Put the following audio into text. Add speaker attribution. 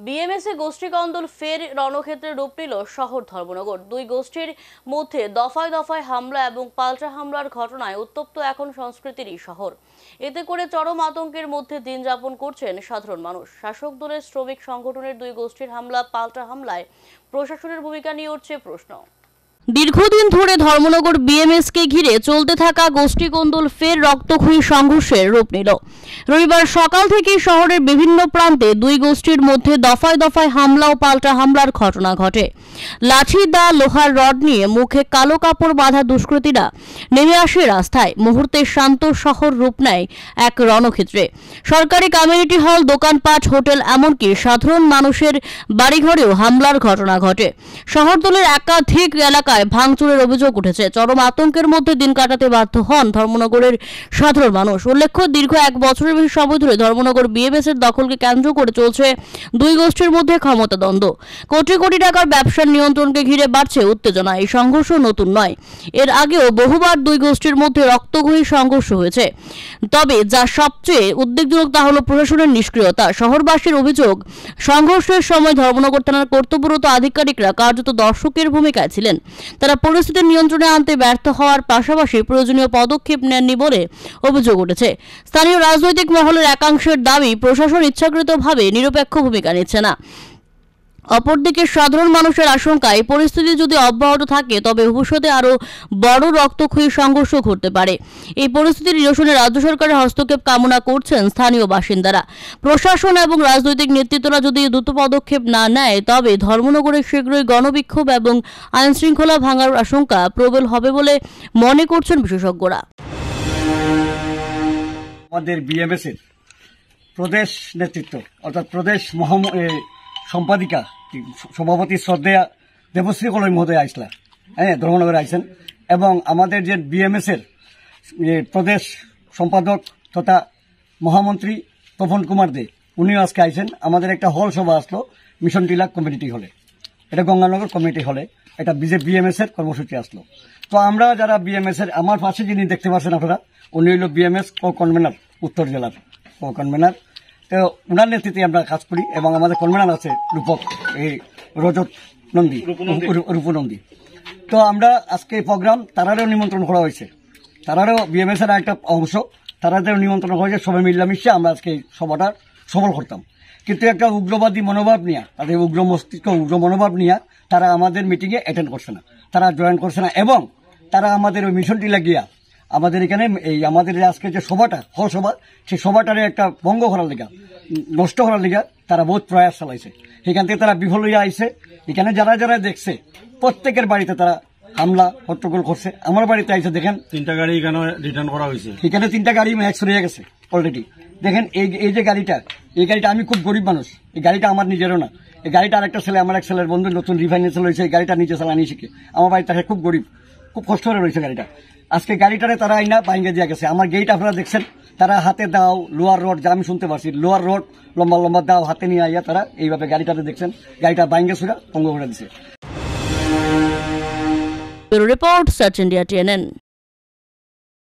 Speaker 1: বিএমএসে গোষ্ঠী কন্দল ফের রণক্ষেত্রে রূপ নিল শহর ধর্মনগর। দুই গোষ্ঠীর মধ্যে দফায় দফায় হামলা এবং পাল্টা হামলার ঘটনায় উত্তপ্ত এখন সংস্কৃতিরই শহর। এতে করে চরম আতঙ্কের মধ্যে দিন যাপন করছেন সাধারণ মানুষ। শাসক দলের শ্রমিক সংগঠনের দুই গোষ্ঠীর হামলা পাল্টা হামলায় প্রশাসনের ভূমিকা নিয়ে উঠছে প্রশ্ন। দীর্ঘদিন ধরে ধর্মনগর বিএমএসকে ঘিরে চলতে থাকা গোষ্ঠী কোন্দল ফের রক্তক্ষয়ী সংঘর্ষের রূপ নিল। রবিবার সকাল থেকে শহরের বিভিন্ন প্রান্তে দুই গোষ্ঠীর মধ্যে দফায় দফায় হামলা ও পাল্টা হামলার ঘটনা ঘটে। লাঠি দা লোহার রড নিয়ে মুখে কালো কাপড় বাঁধা দুষ্কৃতীরা নেমে আসে রাস্তায়। মুহূর্তে শান্ত শহর রূপ নেয় এক রণক্ষেত্রে। সরকারি কমিউনিটি হল, দোকানপাট, হোটেল, এমনকি সাধারণ মানুষের বাড়িঘরেও হামলার ঘটনা ঘটে। শহরতলির একাধিক এলাকায় ভাঙচুরের অভিযোগ উঠেছে। চরম আতঙ্কের মধ্যে দিন কাটাতে বাধ্য হন ধর্মনগরের সাধারণ মানুষ। উল্লেখ্য, দীর্ঘ এক বছরের বেশি সময় ধরে ধর্মনগর বিএমএস এর দখলকে কেন্দ্র করে চলছে দুই গোষ্ঠীর মধ্যে ক্ষমতা দ্বন্দ্ব। কোটি কোটি টাকার ব্যবসার নিয়ন্ত্রণকে ঘিরে বাড়ছে উত্তেজনা। এই সংঘর্ষ নতুন নয়, এর আগেও বহুবার দুই গোষ্ঠীর মধ্যে রক্তক্ষয়ী সংঘর্ষ হয়েছে। তবে যা সবচেয়ে উদ্বেগজনক তা হল প্রশাসনের নিষ্ক্রিয়তা। শহরবাসীর অভিযোগ, সংঘর্ষের সময় ধর্মনগর থানার কর্তব্যরত আধিকারিকরা কার্যত দর্শকের ভূমিকায় ছিলেন। তারা পরিস্থিতি নিয়ন্ত্রণে আনতে ব্যর্থ হওয়ার পাশাপাশি প্রয়োজনীয় পদক্ষেপ নেননি বলে অভিযোগ উঠেছে। স্থানীয় রাজনৈতিক মহলের একাংশের দাবি, প্রশাসন ইচ্ছাকৃতভাবে নিরপেক্ষ ভূমিকা নিচ্ছে না। অপরদিকে সাধারণ মানুষের আশঙ্কা, এই পরিস্থিতি যদি অব্যাহত থাকে তবে ভবিষ্যতে আরও বড় রক্তক্ষয়ী সংঘর্ষ ঘটতে পারে। এই পরিস্থিতি নিরসনে রাজ্য সরকারের হস্তক্ষেপ কামনা করছেন স্থানীয় বাসিন্দারা। প্রশাসন এবং রাজনৈতিক নেতৃত্বরা যদি দ্রুত পদক্ষেপ না নেয় তবে ধর্মনগরে শীঘ্রই গণবিক্ষোভ এবং আইন শৃঙ্খলা ভাঙার আশঙ্কা প্রবল হবে বলে মনে করছেন বিশেষজ্ঞরা।
Speaker 2: আমাদের বিএমএস এর প্রদেশ নেতৃত্ব অর্থাৎ প্রদেশ সম্পাদিকা সভাপতি শ্রদ্ধেয়া দেবশ্রী কলই মহোদয় আইসলা, ধর্মনগরে আইসেন, এবং আমাদের যে বিএমএস এর প্রদেশ সম্পাদক তথা মহামন্ত্রী তপন কুমার দে, উনিও আজকে আইসেন। আমাদের একটা হল সভা আসলো মিশন টিলা কমিউনিটি হলে, এটা গঙ্গানগর কমিউনিটি হলে, এটা বিএমএস এর কর্মসূচি আসলো। তো আমরা যারা বিএমএস এর, আমার পাশে যিনি দেখতে পাচ্ছেন আপনারা, উনি হইল বিএমএস কো কনভেনার, উত্তর জেলার কো কনভেনার। তো উনার নেতৃত্বে আমরা কাজ করি এবং আমাদের কনভেনার আছে রূপক রজত নন্দী, রূপনন্দী। তো আমরা আজকে প্রোগ্রাম তারারেও নিমন্ত্রণ করা হয়েছে, তারারেও বিএমএস এর একটা অংশ, তারাদেরও নিমন্ত্রণ করা হয়েছে। সবাই মিলামিশে আমরা আজকে সভাটা সফল করতাম, কিন্তু একটা উগ্রবাদী মনোভাব নিয়ে, তাদের উগ্র মস্তিষ্ক উগ্র মনোভাব নিয়ে তারা আমাদের মিটিংয়ে অ্যাটেন্ড করছে না, তারা জয়েন করছে না, এবং তারা আমাদের ওই মিশনটি লাগিয়া আমাদের এখানে এই আমাদের আজকে যে সভাটা হল সভা, সেই সভাটারে একটা ভঙ্গ করার লিগা, নষ্ট করার লিগা তারা বহুত প্রয়াস চালাইছে। সেখান থেকে তারা বিফল হইয়া আইছে। এখানে যারা যারা দেখছে প্রত্যেকের বাড়িতে তারা হামলা হট্টগোল করছে। আমার বাড়িতে আইসে দেখেন 3টা গাড়ি এখানে রিটার্ন করা হয়েছে, এখানে 3টা গাড়ি অ্যাক্সিডেন্ট হয়ে গেছে অলরেডি। দেখেন এই যে গাড়িটা, এই গাড়িটা, আমি খুব গরিব মানুষ, এই গাড়িটা আমার নিজেরও না, এই গাড়িটা আরেকটা ছেলে, আমার এক ছেলের বন্ধু নতুন রিফাইন্যান্স হয়েছে, এই গাড়িটা নিজে চালানি শিখে আমার বাড়িতে থাকে, খুব গরিব, খুব কষ্ট করে রয়েছে গাড়িটা। আজকে গাড়িটারে তারা আইনা বাইঙ্গে দিয়ে গেছে। আমার গেট আপনারা দেখছেন, তারা হাতে দাও লোহার রড, যা আমি শুনতে পারছি, লোহার রড লম্বা লম্বা দাও হাতে নিয়ে আইয়া তারা এইভাবে গাড়িটাতে দেখছেন, গাড়িটা বাইঙ্গে সুরা ভঙ্গ করে দিচ্ছে।
Speaker 1: Report search India TNN।